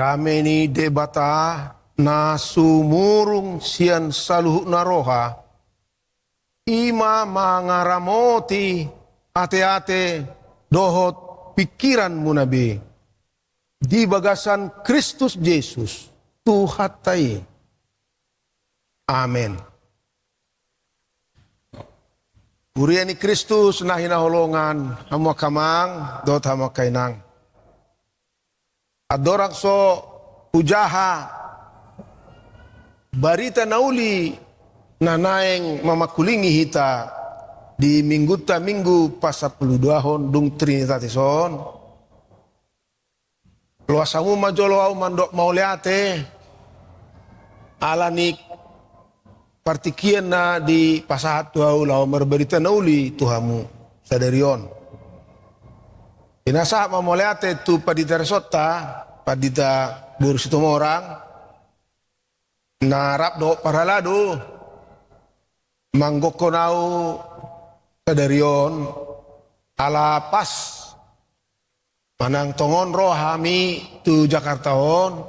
Kami ni debata na sumurung sian saluhuk naroha ima mangaramoti ate-ate dohot pikiran munabi di bagasan Kristus Yesus Tuhatai. Amin. Uriani Kristus na hinaholongan hamo kamang dot hamo kainang. Adorak so pujaha barita nauli na naeng mamakulingi hita di minggu pasapuluduahon dung Trinitateson. Luasamu majolo au mandok mauleate alanik partikian na di pasahat tuau lau merberita nauli tuhamu sadarion. Inasa mamoleate tu padita resota, padita burusitong orang, narap do paralado, manggokonau sadarion, ala pas, manang tongon rohami tu Jakartaon,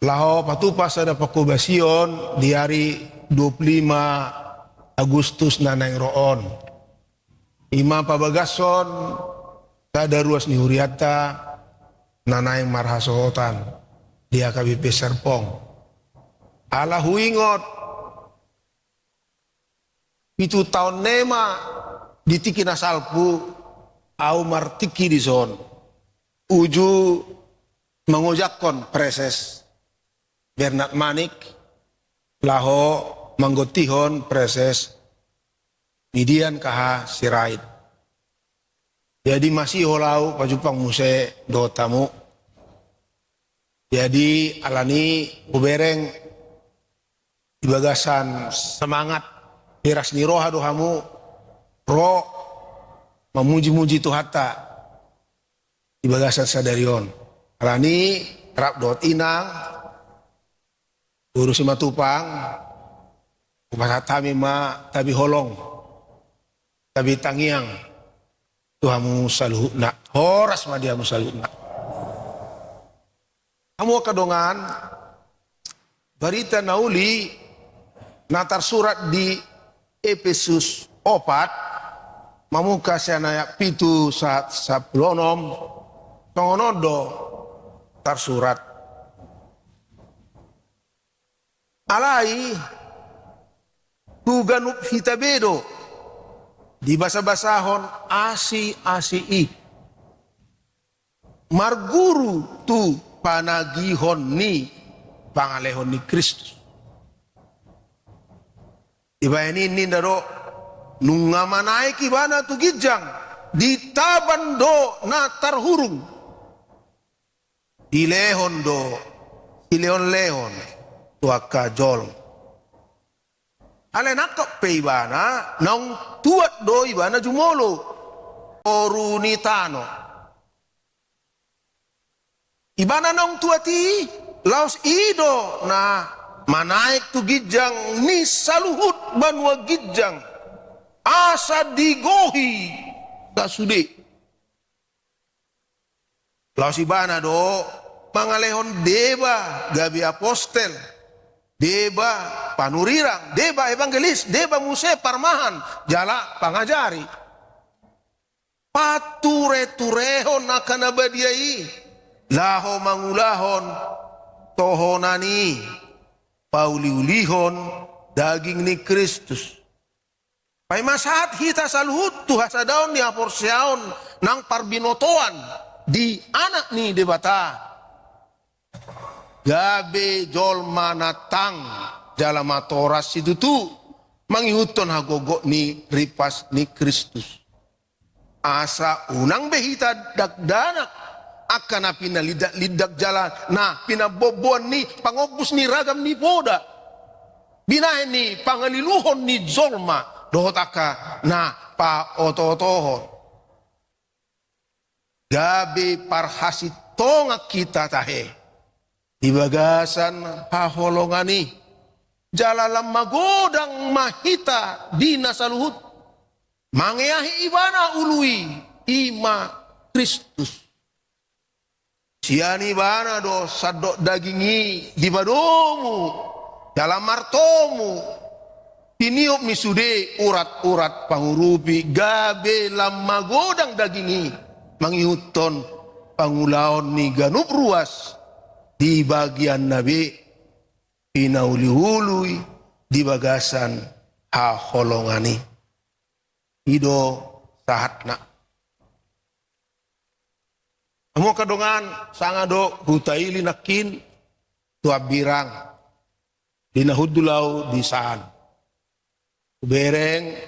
laho patupas ada pakubasion di hari 25 Agustus nanang roon. Ima pabagason, kada ruas ni huriata nanaing marhasohotan dia KBP Serpong ala huingot itu tahun nema ditiki nasalpu au martiki di son uju mengujakon preses Bernard Manik laho manggotihon preses Midian kaha Sirait. Jadi masih holau pajupang muse do tamu. Jadi alani kubereng ibagasan semangat miras ni roha dohamu ro memuji-muji Tuhata ibagasan sadarion. Alani rap dot inang urus matupang kupasatami ma tabi holong tabi tangiang Tuhamu saluhna, horas madiamu saluhna. Kamu kadongan berita nauli natar surat di Efesus 4 mamuka sianaya pitu saat saplonom tongonodo tar surat. Alai tuganup hitabedo di basa-basahon asi marguru tu panagihon ni pangalehon ni Kristus. Iba ini daro nungamanai kibana tu gijang ditaban do na tarhurung ilehon do ileon lehon tuaka jol. Ale nakok pe ibana nang tuat do ibana jumolo orunitano ibana nang tuati laos ido na manaik tu gijang ni saluhut banwa gijang asa digohi kasude laos ibana do pangalehon deba gabi apostel deba panurirang, deba evangelis, deba muse parmahan, jala pangajari. Pature-turehon akan abadiai, laho mangulahon, tohonani, pauliulihon, daging ni Kristus. Pai masahat hita saluhut tuha sadaon ni aporsiaon nang parbinotoan di anak ni debata. Gabe jol manatang dalam matoras itu tu mangihuton hagogo ni ripas ni Kristus. Asa unang behita dagdanak akan apina lidak jalan. Nah pinaboboan ni pangobus ni ragam ni poda. Binahe ni pangaliluhon ni zolma dohotaka na pa ototohon. Gabe parhasitonga kita tahe. Di bagasan paholongani jalalam magodang mahita di nasaluhut mangeahi ibana ului ima Kristus siani bana do sadok dagingi di badomu dalam martomu tiniup misude urat-urat pangurupi gabe lama godang dagingi mangihuton pangulaon ni ganup ruas di bagian nabi pinauli-hului di bagasan haholongani ido sahatna amo kadongan sangado hutaili nakin tua birang dinahudulau di saan bereng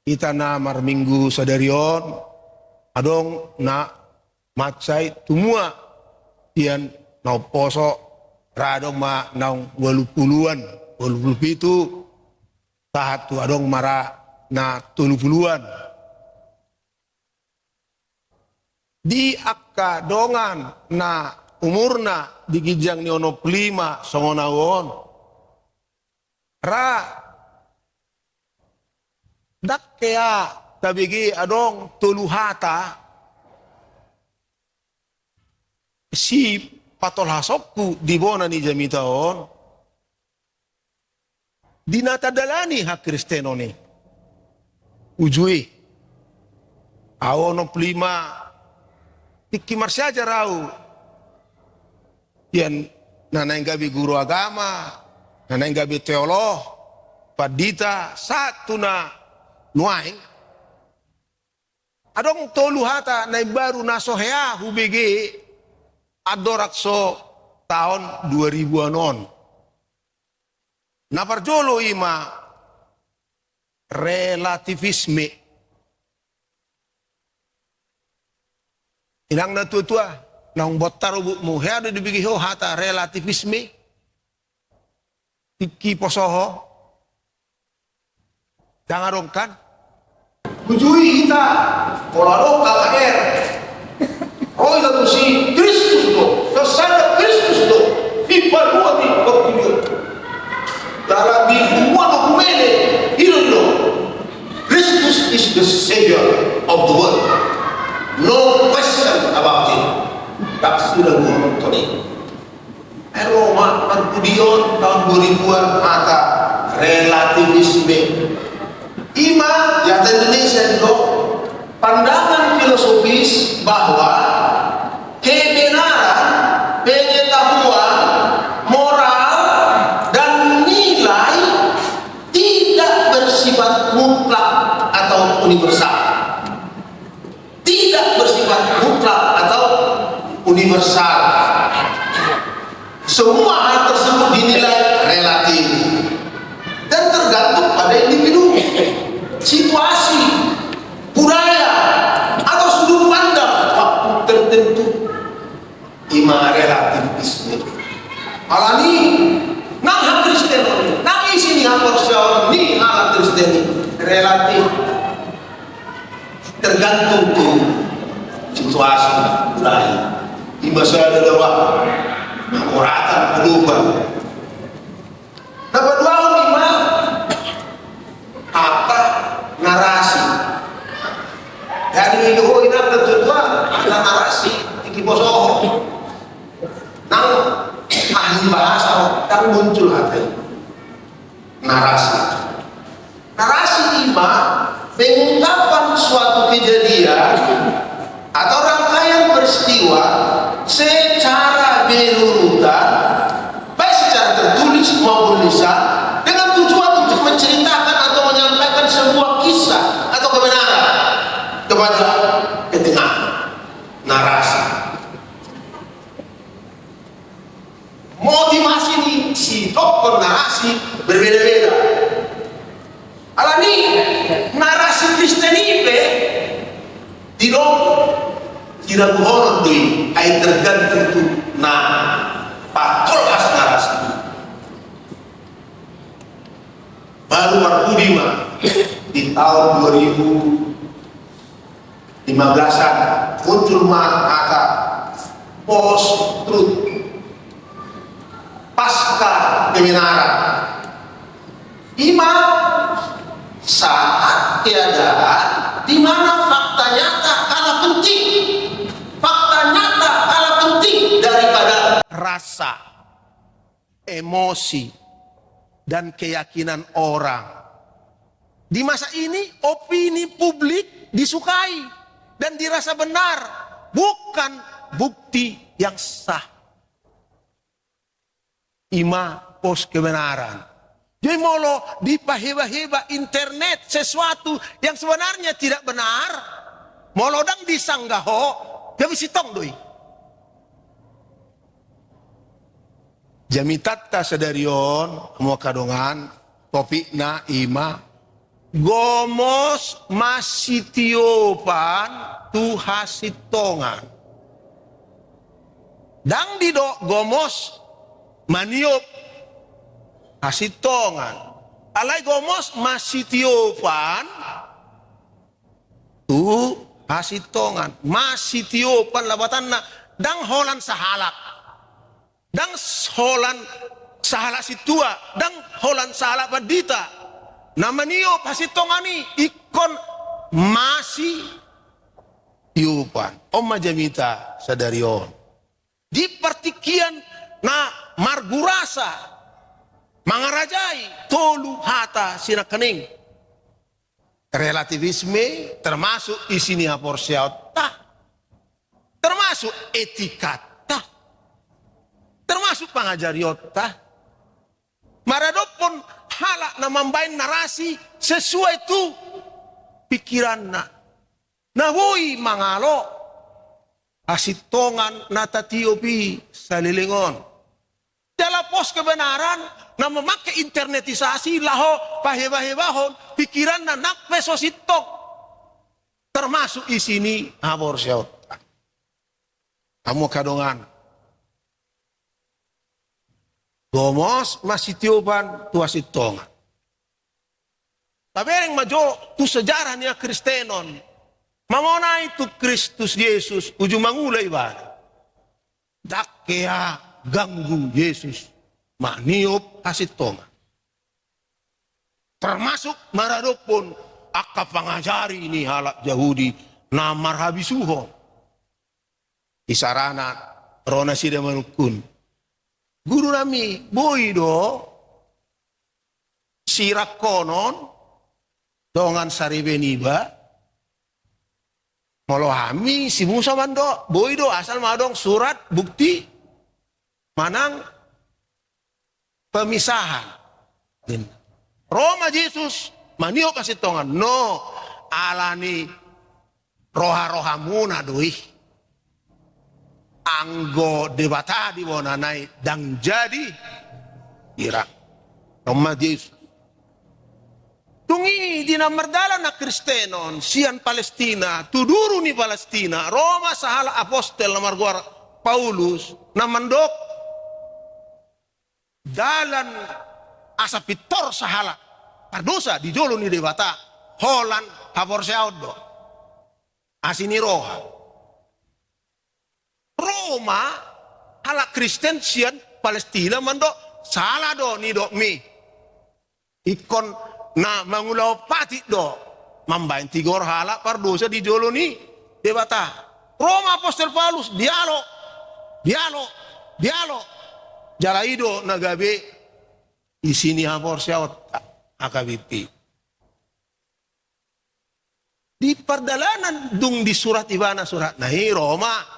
kita na marminggu sadarion adong na macai tumua tian nau poso radong ma naung 80-an 87 tahat tu adong mara na 70-an di akka dongan na umurna di gijang ni ono 5 songonawon ra dakkea tabigi adong tuluhata si patol hasokku di bona ni jamitaon dinatadalani hak kristeno ni ujui awono 5 Iki saja rau. Yan nanay gabi guru agama, nanay gabi teolog, padita satu na nuaing. Adong toluhata na baru nasohea hubigi adorakso tahun 2000-anon. Naparjolo ima relativisme. Inang natua-tua, nang botar mu hea dibigi ho hata relativisme. Tiki posoho. Jangan rongkan. Bujui kita, kalau KKR. Oh itu si Kristus do, kesana Kristus do. Dipaduan di kopinya. Dalam dibuat dokumene, itu do. Kristus is the Savior of the world. No question about it. Tak sudah gua nonton. Roma Markudion tahun 2000-an mata relativisme. Ima ya Indonesia itu pandangan filosofis bahwa kebenaran, pengetahuan, moral dan nilai tidak bersifat mutlak atau universal. Tidak bersifat mutlak atau universal. Semua hal tersebut dinilai relatif dan tergantung pada individu, situasi, budaya, atau sudut pandang waktu tertentu. Ima relativisme. Alani nang hak Kristen, nang isi ni hak Kristen, ni hak Kristen relatif. Tergantung tuh situasi budaya. Di masa adalah makoratan berubah. Dapat dua lima apa narasi. Dari itu ini tentu ada narasi tinggi posoho. Nang ahli bahasa yang muncul ada narasi. Narasi lima mengungkapkan suatu kejadian atau rangkaian peristiwa secara berurutan, baik secara tertulis maupun lisan, dengan tujuan untuk menceritakan atau menyampaikan sebuah kisah atau kebenaran kepada pendengar. Narasi. Motivasi ini si tokoh narasi berbeda-beda. Alani narasi Kristen ibe tidak buhonon di ay tergantung tu na patol khas narasi. Baru Markudi mah di tahun 2015-an muncul mah kata post truth pasca kebenaran. Saat keadaan di mana fakta nyata kalah penting, fakta nyata kalah penting rasa, emosi, dan keyakinan orang. Di masa ini opini publik disukai dan dirasa benar, bukan bukti yang sah. Ima pos kebenaran. Jadi molo dipaheba-heba internet sesuatu yang sebenarnya tidak benar, molo dang disanggaho, ya bisitong doi. Jamitatta sadarion mo kadongan topikna ima gomos masitiopan tu hasitongan. Dang dido gomos maniop hasitongan. Alai gomos masitiopan tu hasitongan. Masitiopan labatanna dang holan sahalak. Dang holan sahala situa, dang holan sahala padita. Namaniyo pasitongani ikon masih yupan. Om majamita sadarion. Di partikian na margurasa mangarajai tolu hata sinakening. Relativisme termasuk isini aporsiaut termasuk etikat. Termasuk pangajariota. Maradopon halak na mambain narasi sesuai tu pikiran na. Nawoi mangalo asitongan natatiopi sa lilingon. Dalam pos kebenaran na memakai internetisasi laho paheba-hebahon pikiran na nakpesositok. Termasuk isini aborsiota. Kamu kadongan. Gomos masitiopan tu asitongan. Tapi yang majo tu sejarah niya Kristenon. Mangonay tu Kristus Yesus ujung mangulay ba? Dakya ganggu Yesus maniop asitongan. Termasuk maradopon akka pangajari ini halak Yahudi na marhabisuhon. Isarana rona sida manukun. Guru nami boido sirak konon dongan saribeniba molohami si Musa mando boido asal madong surat bukti manang pemisahan. Roma Yesus manio kasih tongan no alani roha-roha muna doi. Anggo debata di wonanai dang jadi Irak Roma Yesus tungi di namardala na Kristenon sian Palestina tuduru ni Palestina Roma sahala apostel na marguar Paulus na mandok dalan asapitor sahala pardosa di jolo ni debata holan haborseaudo asini roha Roma halak Kristen sian Palestina mando salah do ni do mi ikon na mangulau pati do mambain tigor halak pardosa di jolo ni debata Roma apostol Paulus dialog jalaido nagabe isini hapor siawat akabipi di perdalanan dung di surat ibana surat nahi Roma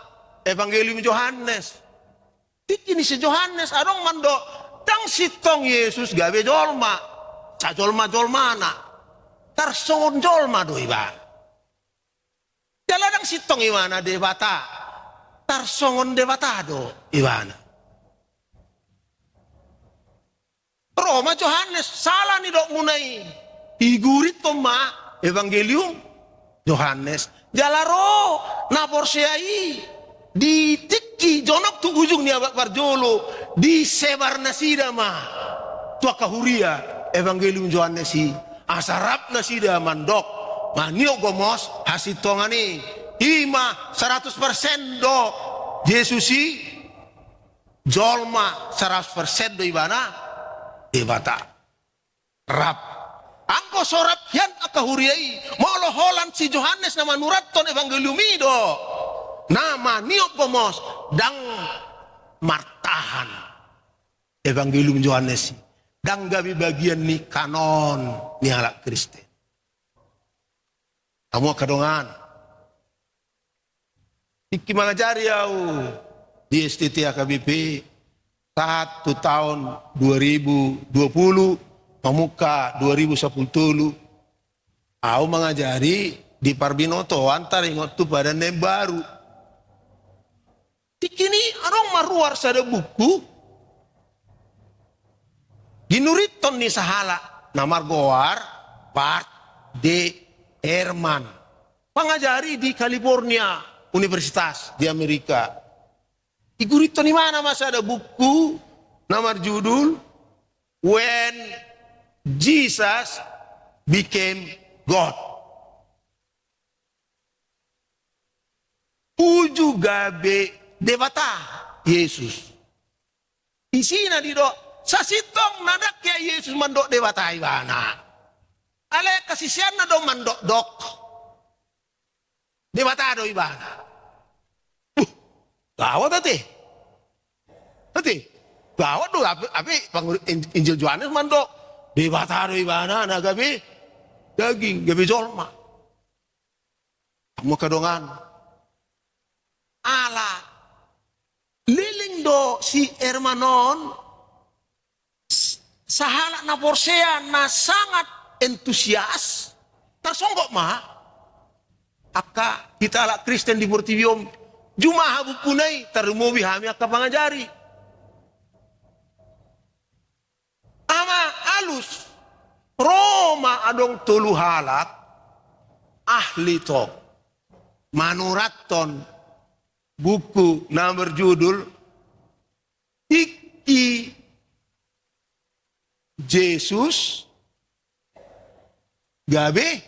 Evangelium Yohanes. Tikini si Yohanes adong mando tang sitong Yesus gawe jolma. Sa jolma-jolmana. Tarsongon jolma do iba. Daladang sitong iwana debata. Tarsongon debata do iwana. Roma Yohanes salah ni dok munai. Igurit to ma Evangelium Yohanes. Jalaro naporsiai. Di tiki jonok tu ujung ni abak barjolo di sebar nasida ma tua kahuria Evangelium Yohanes si asarap nasida mandok manio gomos hasitongani ima 100% do Yesusi jolma 100% do ibana ibata rap angko sorap yan akahuriai molo holan si Yohanes na manuraton Evangelium do nama niok gomos dang marta pengesahan Evangelium Yohanes dan gabi bagian ni kanon ni halak Kristen. Kamu kadongan iki mengajari au di STT AKBP 1 tahun 2020 pemuka 2010 au mengajari di Parbinoto antar ingot tu pada nem baru. Tikini arong maruar sada buku ginuriton ni sahala namar goar part de Herman pengajari di California Universitas di Amerika. Igurito ni mana mas ada buku namar judul When Jesus Became God. Uju gabe debata Yesus. Isina di do sasitong nadak ya Yesus mandok debata ibana. Ale kasisian na do mandok dok. Debata do ibana. Gawat ati. Ati. Gawat do api Injil Yohanes mandok debata do ibana na gabi daging gabi jolma. Kamu kadongan. Ala liling do si Hermanon sahala na porsea na sangat entusias tersonggok mah aka kita ala Kristen di Portivium jumah bukunai terumubi hami aka pangajari ama alus Roma adong tulu halak ahli to manuraton buku na berjudul Iki Yesus gabe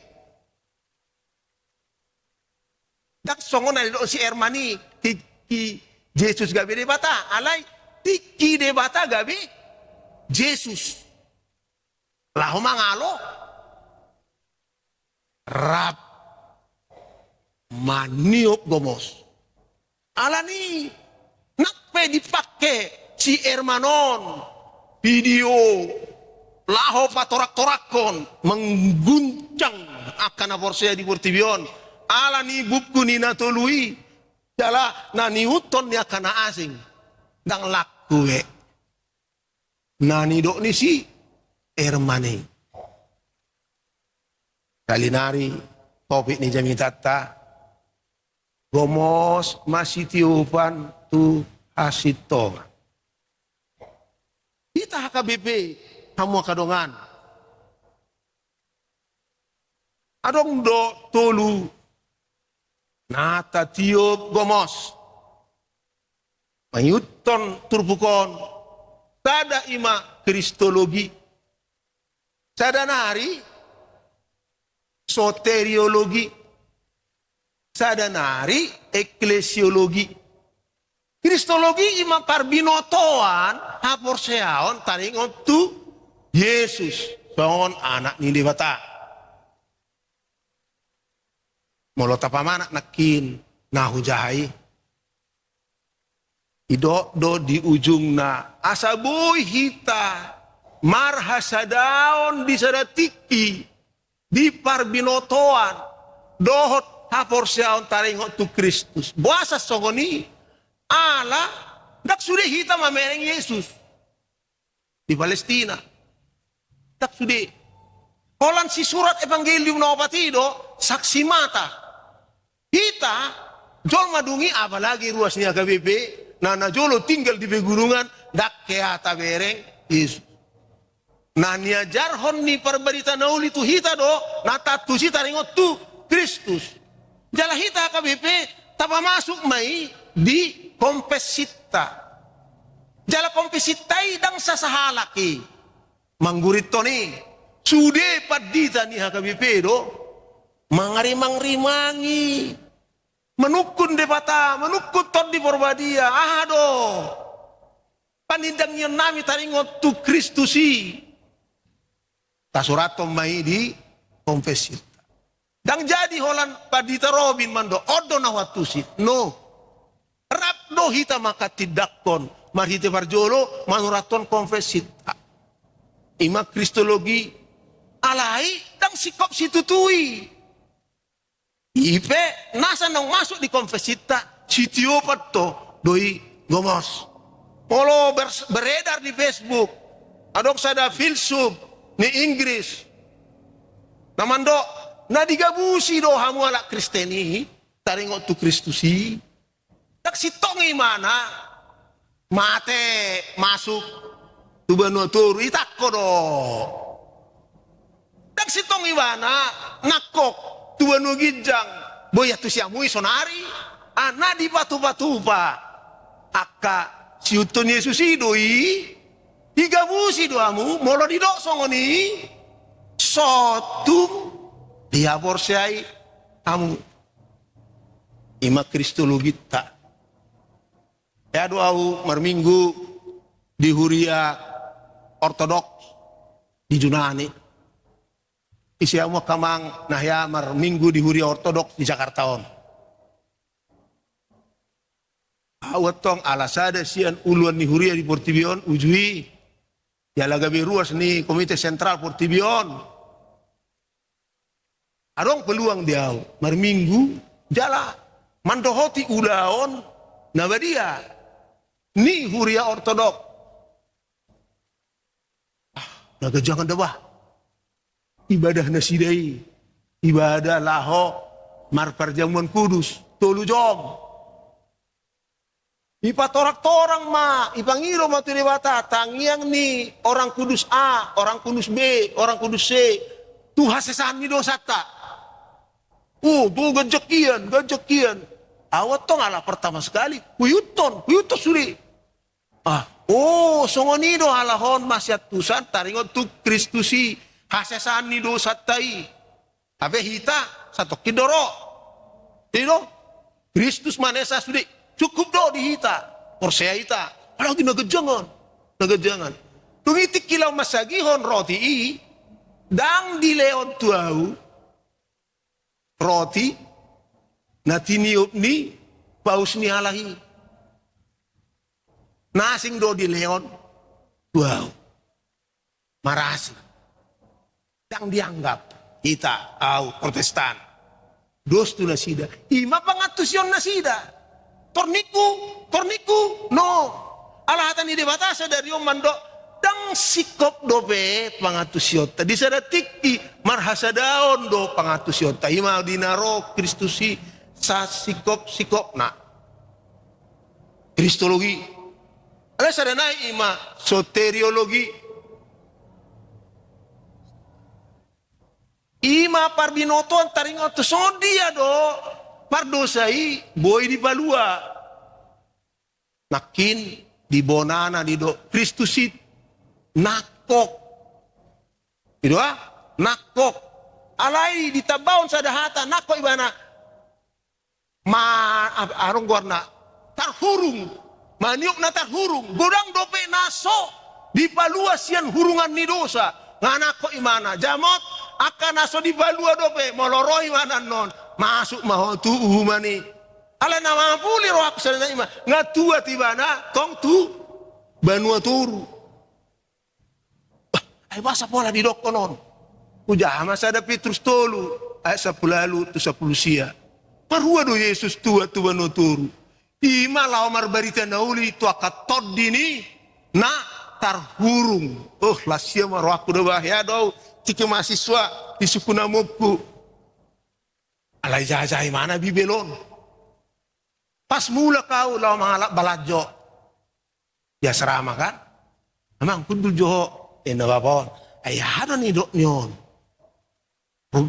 dak songon na si Hermani tiki Yesus gabe debata alay tiki debata gabe Yesus lahu mangalo rap maniop gomos alani nakpe dipake si Hermanon video laho patorak-torakon mengguncang akan aporsea di Portivion ala ni buku ni natului jala nani uton ni akan asing dang lakue nani dok ni si Hermani kalinari topik ni jami tata gomos masih tiupan tu asito kita HKBP kamu kadongan adong do tolu nata tiup gomos mayuton turbukon tada ima kristologi sada nari soteriologi sada nari eklesiologi kristologi ima parbinotoan haporseaon taringon tu Yesus songon anak ni debata molota pamanak nakin nahujai ido do di ujung na asaboy hita marhasadaon di sadatiki di parbinotoan dohot haporseaon taringon tu Kristus buasa songoni ala dak sudah hita mamereng Yesus di Palestina tak sudah Holan si surat Evangelium na opatido saksi mata kita jol madungi apalagi ruas ni AKBP na jolo tinggal di pegunungan dak keata bereng Yesus na niajarhon ni perberita nauli tu hita do na tatu sita ringot tu Kristus jala hita AKBP tapa masuk mai di kompesita jala kompesitai dang sasahalaki manggurito ni sude padita ni HKBP do mangarimang-rimangi menukun debata menukun ton di Porbadia do panindang yang nami taringot tu Kristusi tasurato mai di kompesita dang jadi holan padita Robin mando odo na watusi no rap do hita maka tidakon marhite parjolo manuraton konfesita. Ima kristologi alai dang sikop situtui. Ipe nasa nang masuk di konfesita sitiopat to doi gomos. Polo beredar di Facebook. Adok sada filsuf ni Inggris. Namando na digabusi do hamu ala Kristeni taringot tu Kristusi. Tak sitongi mana mate masuk tu Vanuatu itakko do. Tak sitongi mana nakok tu Vanu Gijang boya tu siamui sonari ana di batu-batu pa akka siuton Yesus idoi digabusi do hamu molo di dok songoni sotum diabor siai hamu ima kristologi tak ya doau marminggu di Huria Ortodoks di Junani isiamu kamang nahya marminggu di Huria Ortodoks di Jakarta on awatong alasada sian uluan ni Huria di Portibion ujui ya lagabe ruas ni Komite Sentral Portibion arong peluang dia marminggu jala mandohoti ulaon nabadia ni Huria Ortodok naga jangan debah ibadah nasidai ibadah laho mar perjamuan kudus tolu jom ipatorak-torang ma ipangiro matu dewata tangiang ni orang kudus A orang kudus B orang kudus C tu hasesan ni dosata tuh gajekian awat tong ala pertama sekali kuyuton suri songonido alahon masyat tusan taringot tu Kristusi hasesan ni dosatai abe hita satu kidoro tino Kristus manesa suri cukup do di hita porsea hita alang di nagajangan tungitik kilau masagihon roti dang di leon tuau roti natiniup ni paus ni halahi nasing do di leon wow marasi yang dianggap kita Protestan dos tu nasida ima pangatusion nasida torniku no alahatan ide batasa dari mando dang sikop dobe pangatusiota di sada tikki marhasadaon do pangatusiota ima dinaro Kristusi sa sikop na kristologi ala sada nai ima soteriologi ima parbinoton taringot sondia do pardosai boy di balua nakin di bonana di do Kristusit nakok itu nakok alai di tabaon sadahata nakok ibana arong warna tarhurung maniuk na tarhurung godang dope naso di balua sian hurungan ni dosa nganako imana jamot akan naso di balua dope moloroi mana non masuk maho tu umani ala nama puli roh aku sana ima ngatua tibana tong tu Vanuatu ay basa pola di dok konon uja masa ada Petrus tolu ay 10 tu 10 sia parua do Yesus tua tu Vanuatu ima lao marbarita nauli tu akatod dini na tarhurung lasia roh aku do bahya do tike mahasiswa di suku namuku alay jajay mana bibelon pas mula kau law mga baladyo ya serama kan amang kundul joho nabapon ay hado ni dok nyon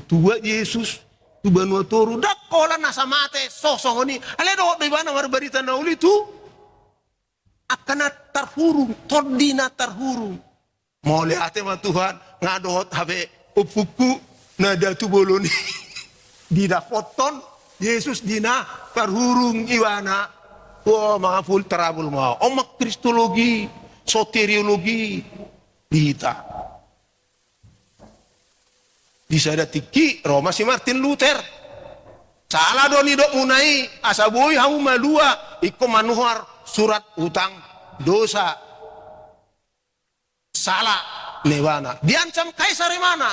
tua Yesus tu Vanuatu dak kola nasa mate sosong ni alay do bibana marbarita na uli tu akana tarhurung tordina tarhurung mole ate ma Tuhan ngadohot habe upuku nada tu boloni dina foton Yesus dina parhurung iwana mga full trouble mo mak kristologi soteriologi dita bisa datiki Roma si Martin Luther salah doni dok munai asaboy hamu malua iko manuhar surat utang dosa salah nebana diancam kaisar mana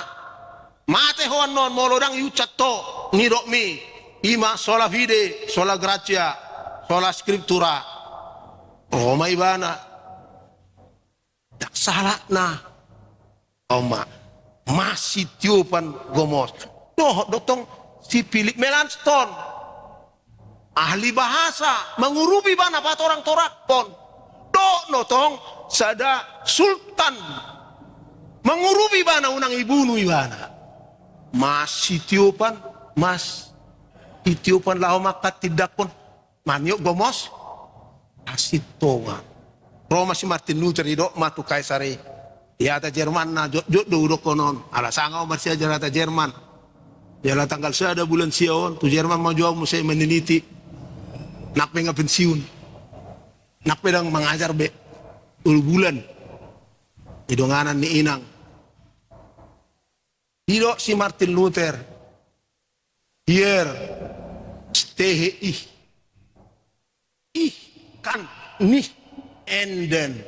mate hoan non molodang yucatto ngidok mi ima sola fide sola grazia sola scriptura Roma ibana dak salah na oma masih tiupan gomos doh dotong si Philip Melanchthon ahli bahasa mengurubi bana pat orang torak pon do notong sada sultan mengurubi bana unang ibunu ibana masih tiupan mas itiupan lau maka tidak pun maniok gomos asit tonga Roma si Martin Luther idok matu kaisari ya ta Jerman na jod do udok konon ala sangau marsia jarata Jerman ya tanggal sada bulan Sion tu Jerman mau jual musai meneliti nak pengen pensiun nak pedang mengajar be 10 bulan idonganan ni inang idok si Martin Luther hier stehe ih kan nih enden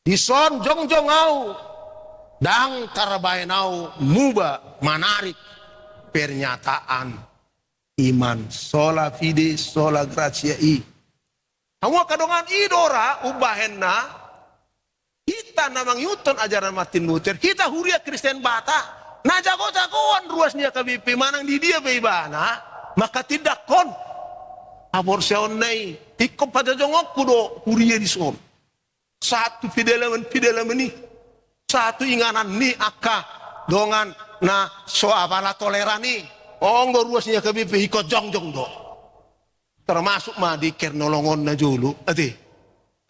dison jong au dang tarabainau muba menarik pernyataan iman sola fide sola gratia kamu kadongan idora ubahenna kita namang yuton ajaran Martin Luther kita huria Kristen bata nah jago-jagoan ruasnya KBP manang di dia beibana maka tidak kon aborsion nei ikut pada jongok kudo huria di son satu fidelemen ini satu inganan ni aka dongan na so apala tolerani onggo ruasnya KBP ikut jong do termasuk mah di kernolongon na julu ati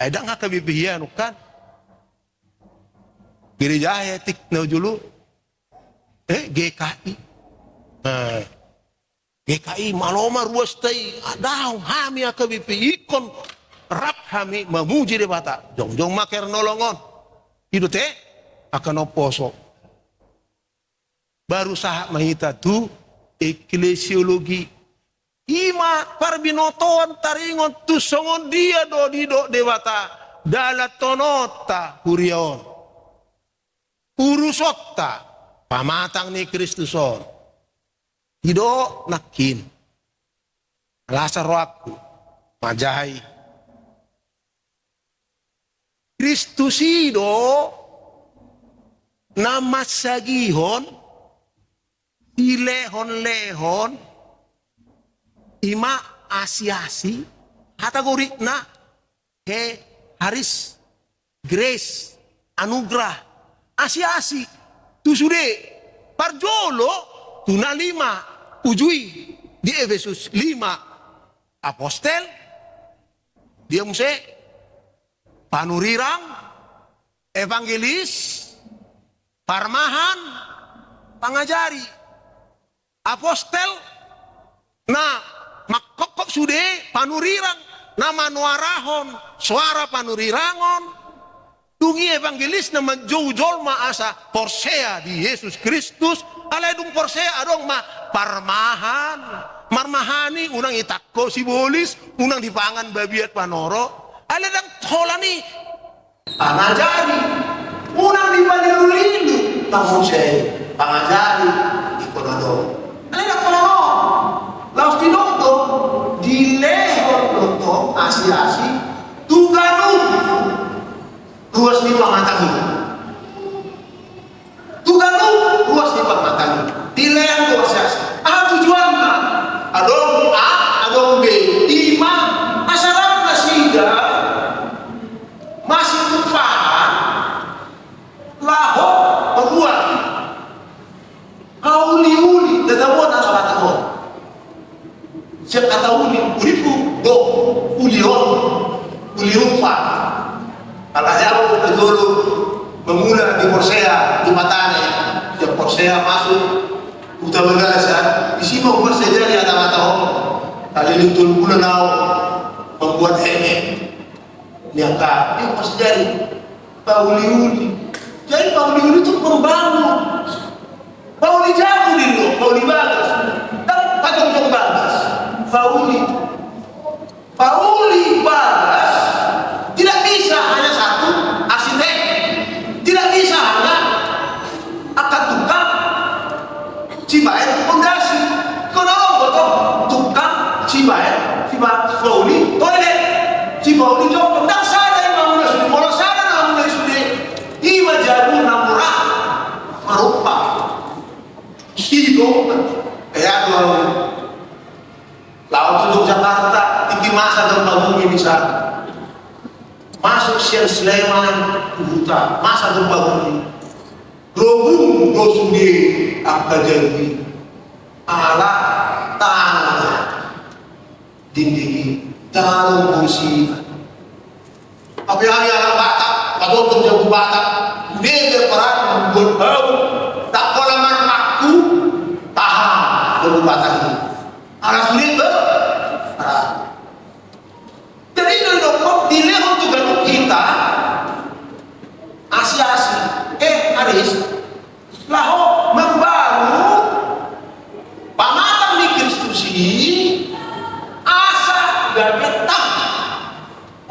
ada nggak KBP ya kan gereja etik na julu GKI GKI maloma ruas tay adaw hami KBP ikon rap hami memuji debata jong maker nolongon itu teh akan oposo baru sah mahita tu eklesiologi ima parbinotoan taringon tu songon dia do debata dalatonota hurion urusotta pamatang ni Kristuson hido nakin alasa roaku majai Kristus hido nama sagihon ilehon ima asiasi kategori na haris grace anugerah asiasi tu sude parjolo tuna 5 ujui di Efesus 5 apostel dia muse panurirang evangelis parmahan pangajari apostel na makokok sude panurirang nama nuarahon suara panurirangon dungi evangelis na menjujol maasa porsea di Yesus Kristus aledung porsea adong ma parmahan marmahani unang itakko sibolis unang dipangan babiat panoro aledang tolani pangajari unang dibalilulilu namun saya pangajari ikonado aledang tolong laos dinokto dilehon dokto asi-asi tuganung ruas di pangatangi tuganu ruas di pangatangi dileang proses tujuan adong A adong B 5 asaran nasida masih tufahan laho perbuat kauli-uli datamuan asal tahun siap kata uli ulipu do ulirupa kalau jauh ke dulu memula di Porsea di Matane, di Porsea masuk utama galasa, di sini mau Porsea jadi ada mata orang. Kali itu bulan nau membuat niangka, dia pas jadi Pauli-uli. Jadi Pauli-uli itu membangun. Pauli jauh dulu, Pauli bagus, dan patung bagus. Pauli bagus tidak bisa bayar pondasi. Kalau betul tukang si bayar, si Pauli toilet, si Pauli jauh tentang sana yang mau sudah bolos sana yang mau sudah iwa jago namurah merupa hidup kayak laut untuk Jakarta tinggi masa dan bangun bisa masuk siang Sleman hutan masa dan bangun robung dosundi apa jadi ala tanah dinding dalam kursi apa yang anak Batak atau jago Batak dia berperan membuat bau tak pola aku tahan jago Batak ini ala sulit berperan jadi dokter dilihat untuk gantung kita asi-asi Aris laho membangun pamatang di Kristus ini asa gagetang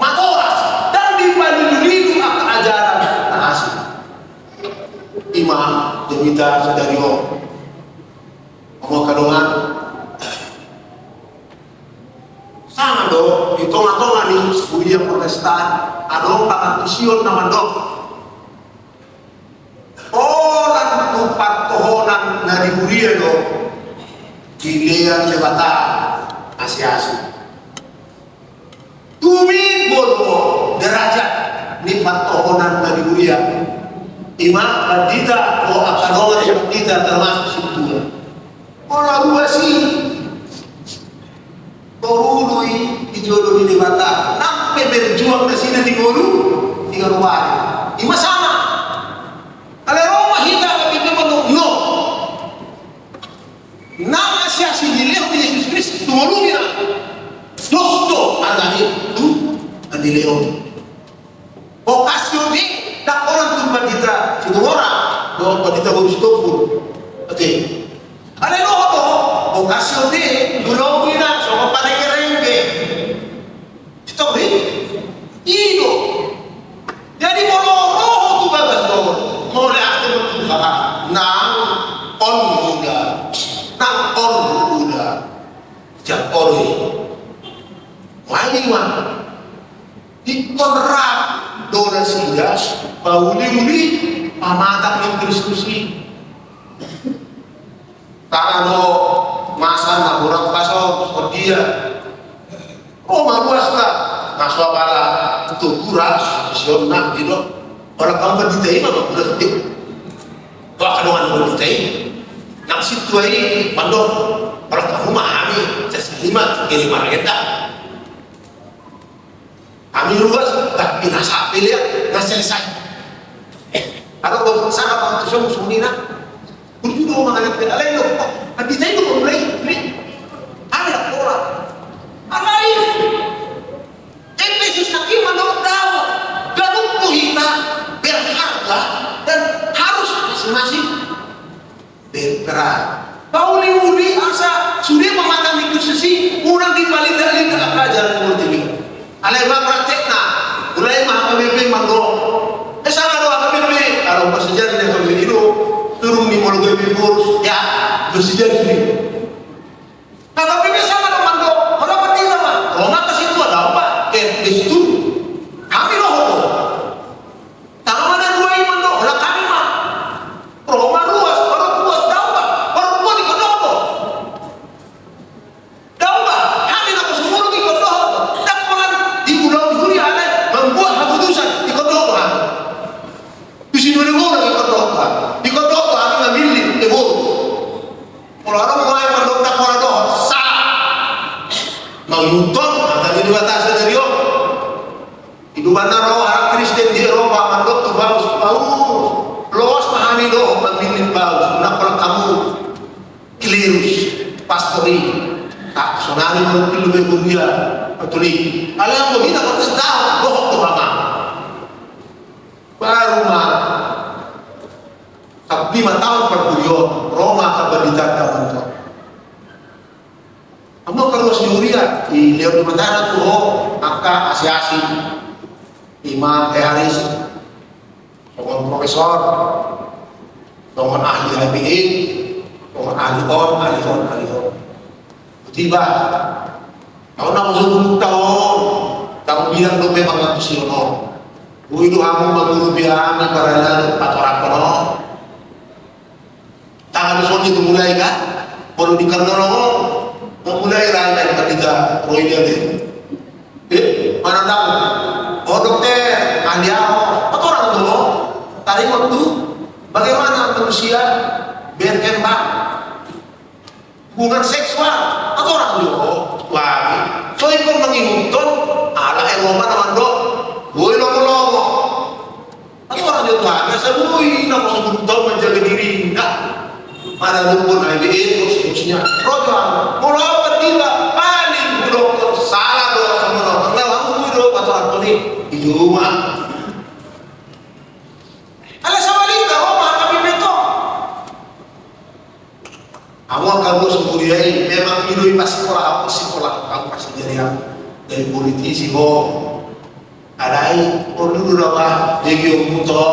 matoras dan dibanding akan ajaran nasi imam jemita sadario ngomong kadongan sama do hitung-hitungan nih sebuah Protestan adong pangantusion nama dok orang tempat tohonan dari Huria do Gilian jabatan asi-asi tumi bodo derajat nikmat tohonan dari Huria imam bandita o akadongan bandita termasuk situ orang buasi torului dijodohi di mata sampai berjuang di sini di Golu tiga rumah imam sama ale Roma hita kami memang no nama siasi dileo di Yesus Kristus tumulungi na dosto andani tu andileo okasio di tak orang tu bandita situ orang do bandita baru stopur oke ale roho to okasio di belum ina so pada kerenge stop di ido jadi mau roho tu bagas do mau lihat tu nang on muda jakori wani dikonrak dona sida pauli-uli pamatang yang Kristus ini karena masa naburat kaso dia maruas lah masuk bala untuk guras siona gitu orang kamu ditai mah udah sedih kok kadang ditai nang situ ini mandor orang kamu memahami seselima kelima kita kami luas tak binasa pilih nggak selesai ada beberapa sana waktu saya musuhnya begitu dong mengalami alay loh habis itu mulai ada orang alay Efesus lagi menurut dawa galung kita berharga dan harus masing-masing berperan pauli-uli asa sudah mematang di Kristus urang dibalik dari ajaran mulut ini alay mah praktekna ulay mah pemimpin manggo sana doa pemimpin kalau bersejarah dengan pemimpin itu turun di mulu bibur ya bersejarah ini kalau pemimpin sama dong manggo kalau penting sama Roma ke situ ada apa di situ kami loh tangan mana dua iman doh lah kami mah Roma luas baru luas dapat baru buat di kodobo dapat kami nak semua di kodobo dan orang di pulau di Huria ada membuat keputusan di kodobo di sini ada orang di kodobo kami memilih di kalau orang mau yang mendokter orang doh salah menguntun tadi dibatasi dari hidupan roh orang Kristen di Eropa mandok tu baus loas mahami doh memilih baus nak kalau kamu keliru pastori tak sonari mungkin lebih mulia betuli kalau yang begitu kita tahu doh tu lama baru mah 5 tahun perkuliah Roma keberdikan kamu tuh kamu kalau senyuria di Leo di Matana tuh maka asi-asi Imam Haris dengan profesor dengan ahli HPI dengan alihon. Tiba, kau nak masuk tahun, kamu bilang dope banget sih no. Itu kamu baguru bilang para lalu patorak kono. Tangan soni itu mulai kan, baru dikenal mulai ramai ketika roy dia deh. Mana tahu? Oh dokter, ahli apa? Patorak dulu. Tarik waktu. Bagaimana manusia berkembang? Hubungan seksual atau orang dulu wah so itu mengingutkan ala Eropa nama dok gue lomo atau orang dulu hanya sebui nama sebutkan menjaga diri enggak ada lumpur IBE seterusnya program mulai kita paling dokter salah dok sama dokter lewat gue dok atau apa nih itu mah ala sama lita kami betul awak kamu semburiai memang hidup pas sekolah kamu pasti dari politisi adai dulu apa lagi muto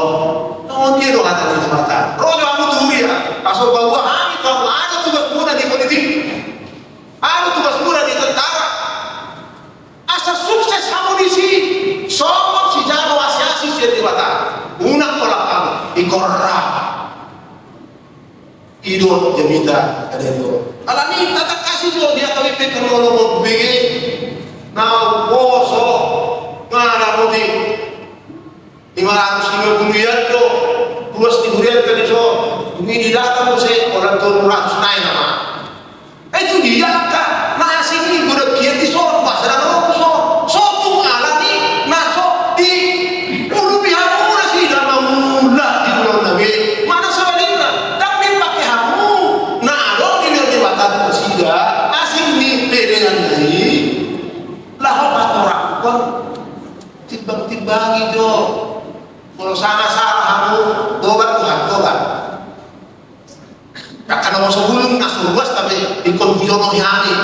dia dong kata di mata rojo kamu tuh ya pasal bahwa kamu ada tugas muda di politik ada tugas muda di tentara asal sukses kamu di sini sobat si jago asiasi si di mata unak tolak kamu ikorah hidup jemita ada itu. Alami tak kasih jo dia kami pikir mau begini. Nah, boso ngana mudi 550 rial do 200 rial kan itu. Ini datang saya orang turun 100 naik nama. Itu dia kan. Nah sini udah kian di soal pasar ada so tu alami naso di ulu pihak mula sih dalam mula di bulan nabi. Mana sebaliknya? Asing ni dengan ini lah patorak pun timbang-timbang itu kalau salah kamu tobat Tuhan tobat karena mau sebelum nak ruas tapi ikut bujono hani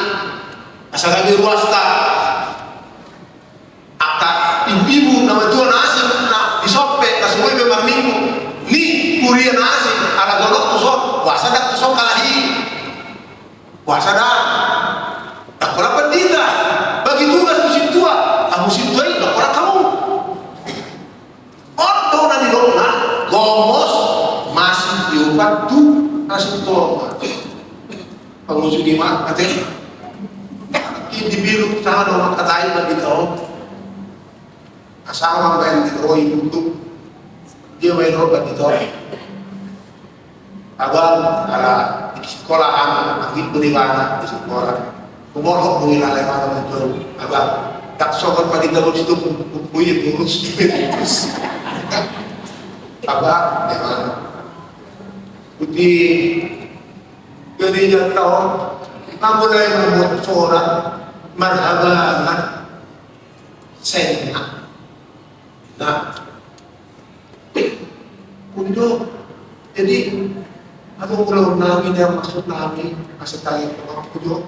asal kami ruas tak akak ibu-ibu nama Tuhan asing nak disopek tak semua memang minggu ni kurian asing ala golok tusok puasa dak tusok kalahi puasa dah. Tak pernah pendeta bagi tugas musim tua. Musim tua ini tak pernah kamu. Orang nanti dona gomos masih diupat tu masih tua. Pengusul lima katanya. Kini biru sama dona katain bagi tahu. Asal main roy untuk dia main roy bagi tahu. Abang ala sekolahan angin beriwana di sekolah kumorok mengira lewat itu abang tak sokot pada tahun itu punya ngurus terus abang memang putih jadi tahun kamu mulai membuat surat marhaban senang nah untuk jadi atau kalau nabi yang maksud nabi masih tanya orang kudo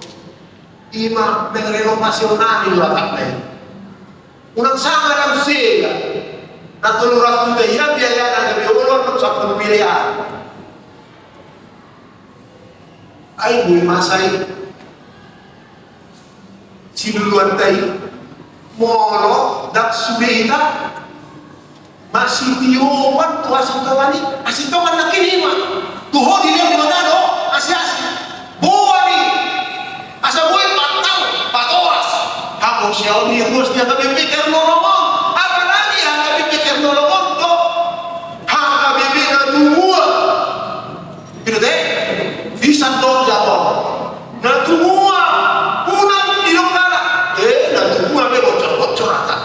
ima dengan renovasi nabi watak lain unang sama dalam sega na tulurat juga ya biaya nabi ulur untuk satu pilihan ay bui masai sinuluan tay molo dak subita masih tiupan tuh asintokan na kinima tuho dilihat di mana do asi-asi buah ni asa buah patang patoas kamu siapa dia terus dia tak pikir nolong apa lagi yang tak pikir nolong do haka bibi na tumua itu deh bisa dong jatuh na tumua unang hidup kala na tumua bocor rata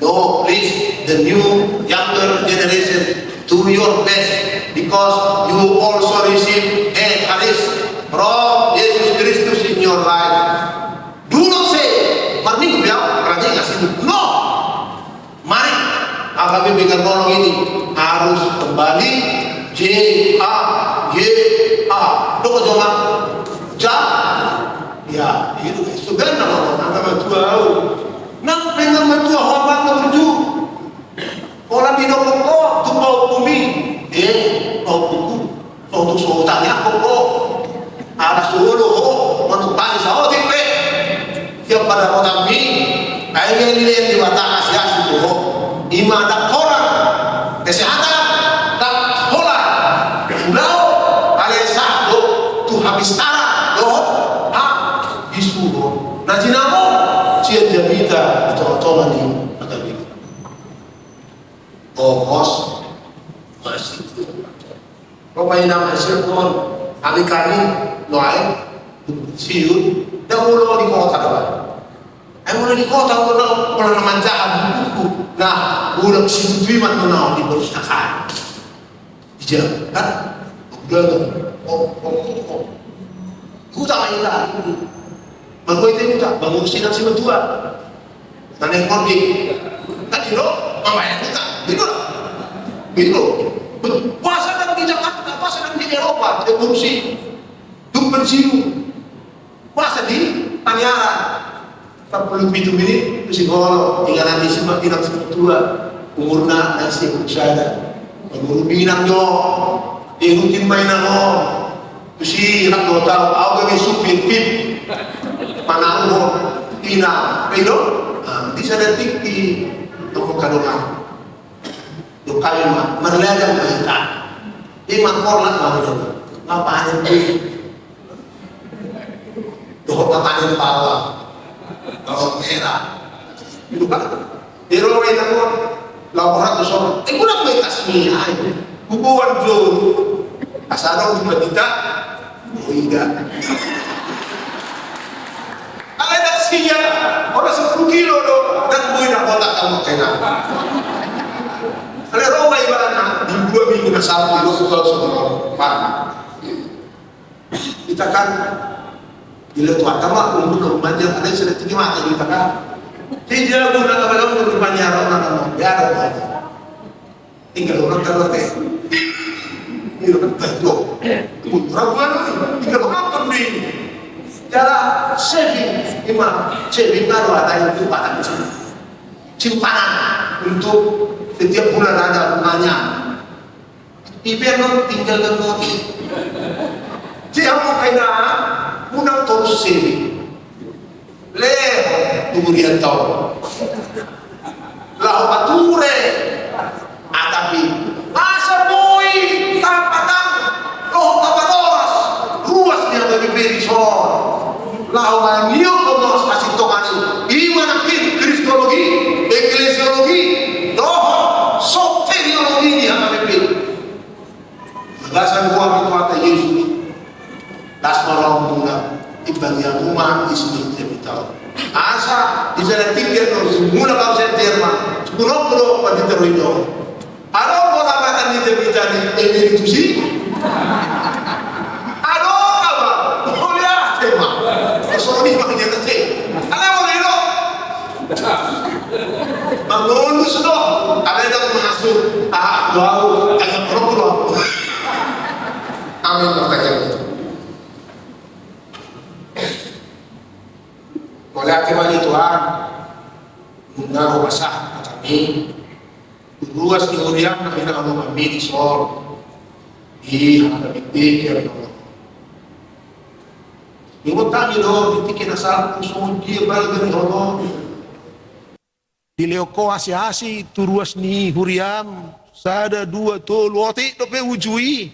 no please the new younger generation do your best because you also receive a charis from Jesus Christus in your life. Do not say, "Mari biar kerajaan kasih." No, mari. Kami pikir nolong ini harus kembali JA. Doko joma ja. Ya, itu sudah nama tahu. Nang pengen mentua hormat menuju. Orang di Nongko tumbau bumi, bau buku, bau utangnya kok alas dulu menutang sa tipe tiap pada kota mi ayah ini yang dibatang asia situ ima ada orang kesehatan tak hola ulau alias satu tu habis tara do ha disuruh nah jinamo cia jamita atau ni ada ni kos masih pemain nama hasil pun hari kali noai siut dah mula di kota dalam mula di kota mula manjahan buku nah udah situ tuiman menau di perpustakaan dijam kan udah hutan aja lah bangun itu hutan bangun sidang si berdua nanti korbi kan itu mamanya hutan gitu puasa kan di Jakarta puasa kan di Eropa di korupsi dumpen siu puasa di Tanyaran 47 menit mesti golo tinggal nanti sebab bilang seberdua umurna nasi bersada umur binang jo rutin mainan lo mesti nak do tahu aku supir fit panang lo tina itu di sana tinggi toko kadongan do kalima merlaga kita di makor lah mau ngapain itu do ngapain bawah bawang merah itu kan hero main aku laporan tuh soal kurang main tasmi hubungan jauh asal orang kita tidak ada sinyal orang 10 kilo do dan buih nak kotak kamu kena ada orang ibaratnya di 2 minggu na satu kilo kalau semua kita kan bila tu agama umur rumahnya ada sudah tinggi mata kita kan tidak guna kepada rumahnya orang biar aja tinggal orang kalau teh ini orang betul raguan tidak mengapa nih cara saving gimana saving kalau ada yang itu pada simpanan untuk setiap bulan ada bunganya IPR tinggal dengan siapa kena munang terus sini le kemudian tahu lahu pature atapi asa boy tapatang loh tapatoras ruas dia bagi berisor lahu manio komoros kasih tongani iman kin kristologi eklesiologi doh soteriologi ni hama bebi bagasan gua itu kata Yesus das orang muda ibang yang rumah ismi jadi tahu asa di sana tiket mula kau senterma sepuluh pada teruido ada orang makan di jadi ini itu sih ada apa boleh tema soalnya makanya tadi ada boleh lo bangun sudah ada yang masuk bau agak perlu amin bertakar oleh akibat Tuhan mengaruh basah kami luas di uriang na pinakamu kami di sol di hadapit pikir yung tagi do ditikin asal puso dia balaga ni Allah di leoko asi turuas ni huriam sada dua to luoti do pe ujui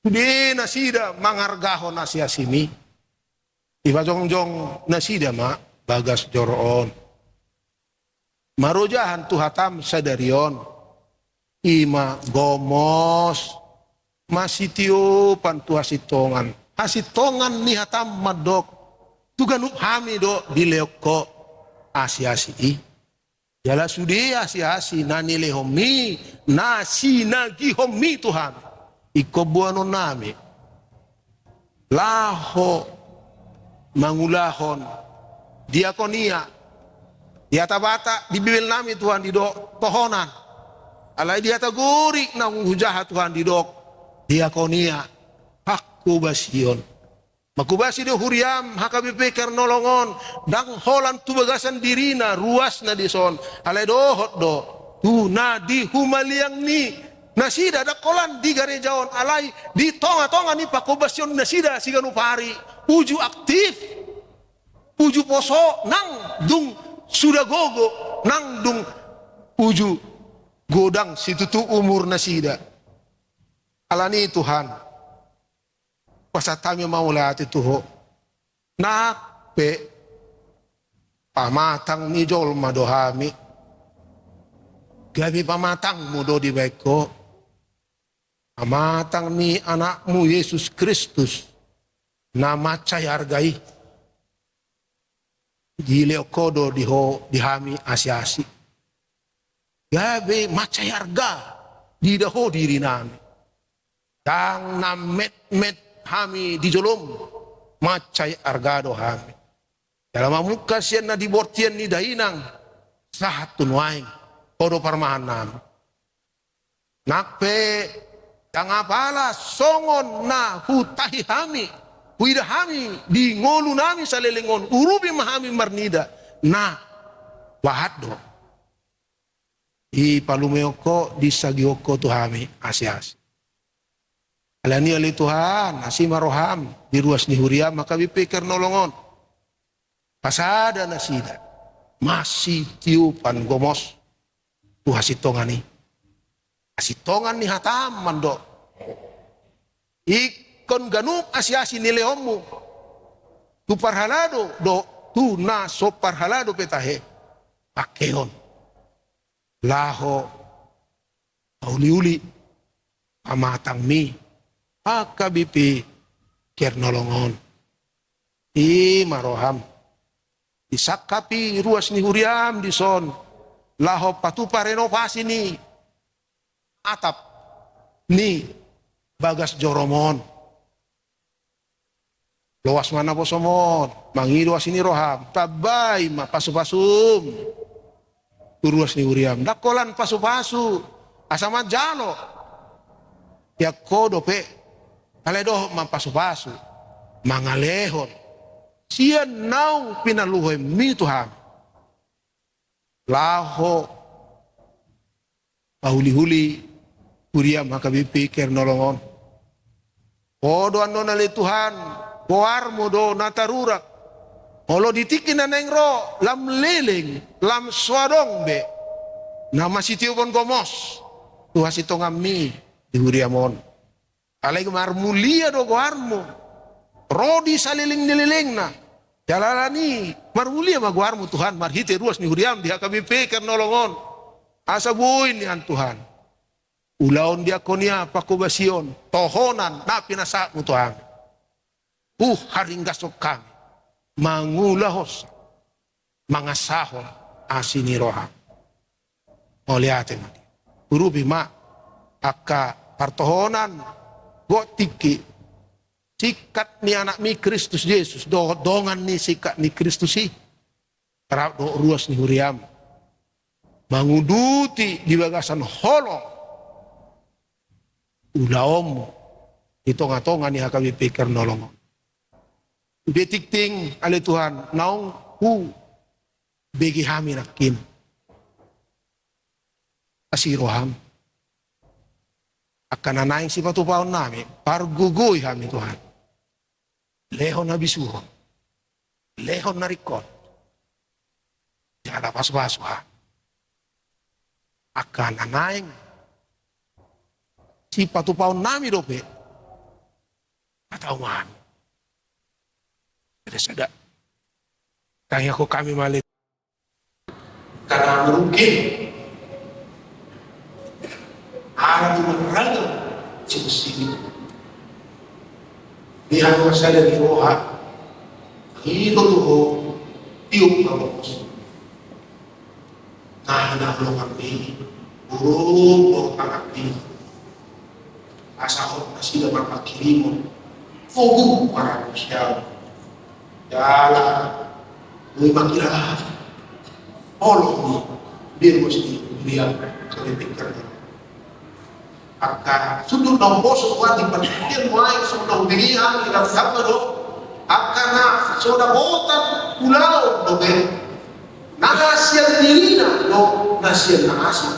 di nasida mangargahon asi-asimi iba jong nasida ma bagas joroon marojahan tu hatam sadarion ima gomos masih tiupan tu hasitongan ni hatam madok tu ganup hami do dileoko asi-asi jala sudi asi-asi nani lehomi nasi nagi homi Tuhan ikobuano nami laho mangulahon diakonia dia tabata di bibir nami Tuhan di dok tohonan alai dia tagurik nang hujahat Tuhan di dok diakonia hakku basion makubasi do huriam hakabipe nolongon dang holan tu bagasan dirina ruas na dison alai dohot do tu na di humaliang ni Nasida dakolan di garejaon alai di tonga-tonga ni pakobasion nasida siganu pari uju aktif uju poso nang dung sudah gogo nang dung uju godang situtu umur nasida alani Tuhan pasatami mau lati tuho nape pamatang ni jol madohami gabi pamatang mudo di baiko pamatang ni anakmu Yesus Kristus nama cayargai gile kodo dihami asi-asi gabe macayarga didaho diri nami tang na met hami di jolom macayarga do hami dalam muka sian na dibortian ni dainang sahatun waing kodo parmahan nami nakpe tangapala songon na hutahi hami huida hami di ngolu nami salelengon urubi mahami marnida na wahado i palumeoko di sagioko tu hami asi-asi alani ali Tuhan asima roham di ruas ni huriam maka bipikir nolongon pasada nasida masih tiupan gomos tu hasitongani asitongan ni hatam mando ikon ganuk asi-asi nileommu tu parhalado do tu na so parhalado petahe pakeon laho uli-uli pamatang mi akabipi kernolongon i maroham isakapi ruas ni huriam di son laho patupa renovasi ni atap ni bagas joromon loas mana posomon mangido asini roham tabay mapasu-pasum turuas ni uriam dakolan pasu-pasu asama jalo ya kodo pe aledo mapasu-pasu mangalehon sian nau pinaluhoy mi Tuhan laho pahuli-huli Kuriam hakabipikir nolongon. Kodo ano nali Tuhan, koar mo do natarurak. Olo ditikin na nengro, lam liling, lam swadong be. Na masitiupon gomos, Tuhan sito ngami di huriamon. Alay marmulia do koarmo. Rodi saliling-nililing na. Jalalani, marmulia maguarmo Tuhan, marhiti ruas ni huriam, di hakabipikir nolongon. Asa buin ni an Tuhan. Ulaon diakonia pakubasion, tohonan na pinasa mo Tuhan. Haringgasok kami, mangulahos, mangasahon asiniroha. Oliate mati. Urubi ma, aka partohonan, gotiki, sikat ni anak mi Kristus Yesus, dongan ni sikat ni Kristus si. Terap do ruas ni huriam. Manguduti di bagasan holong. Ulaom itonga-tonga ni hakabi pikir nolong. Betikting ale Tuhan naong hu begi hami nakin. Asiroham. Akan nanaing si patupaon nami pargugoy hami Tuhan. Lehon na bisuho. Lehon na rikot. Jangan pas-pasu ha. Akan nanaing si patupaon nami dope katawan ada kaya ko kami malit karena mungkin alam menerangkan si lihat masalah di roha itu tuh tiup kabos nah belum ngerti buruk ngerti asal masih dapat pakilimu fokus para manusia jalan lima kira olong biar mesti dia kelipikirnya akan sudut nombor semua diperhatikan mulai sudah dirian kita sama do akan sudah botan pulau dobe nasian dirina do nasian nasi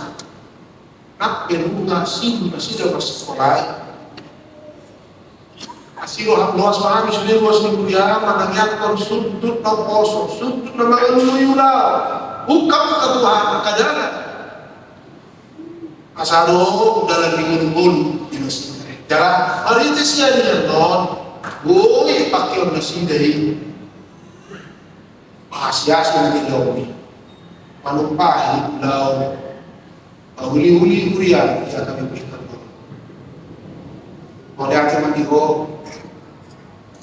nak penunga sih masih dapat sekolah. Asiro luas pahami sudah luas di kuliah mana yang sudut no poso sudut no menguluyula bukan ke Tuhan kadana asaro dalam minggu jalan hari itu sih ada non boy pakai nasi deh Asia sini lomi manupai lau uli urian ya kami berikan oleh akhirnya diho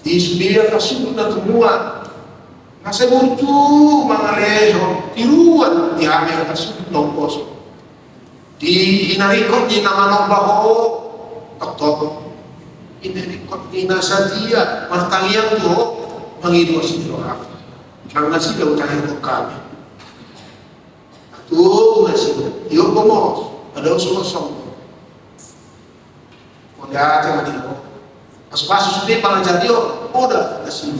di sudia kasut na semua nasa burcu mangaleho tiruan di hamil kasut nongkos di hinarikot di nama nombaho taktok hinarikot di nasadia martangiang tuh mangidwa si doa karena si daw tayo ko kami atu nasi yo komos ada usul-usul mongga teman-teman pas-pas sudah panjang dia udah nasi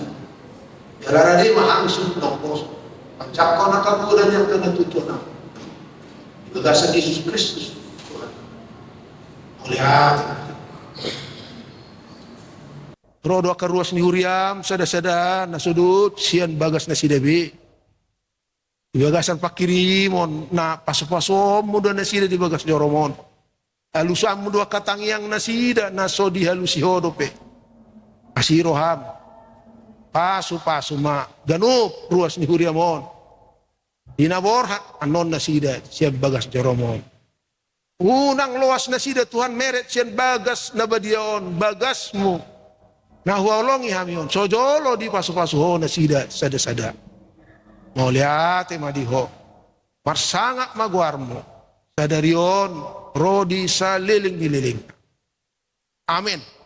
jalan dia mahal sudah nongkos pancak kau nak aku dan yang kena tutup nak gagasan Yesus Kristus oleh hati rodo akan ruas ni huriam sada-sada nasudut sian bagas nasi debi bagasan pakirimon na paso-paso muda nasi di bagas joromon alusam muda katang yang nasi da naso di halusi hodope asiroham pasu ma ganup ruas ni huriamon dinabor anon nasi da sian bagas joromon unang luas nasi da Tuhan meret sian bagas nabadion bagasmu nah hualongi hamion sojolo di pasu-pasu ho nasida sada-sada mau lihat madiho marsangak maguarmu sadarion rodi saliling dililing amin.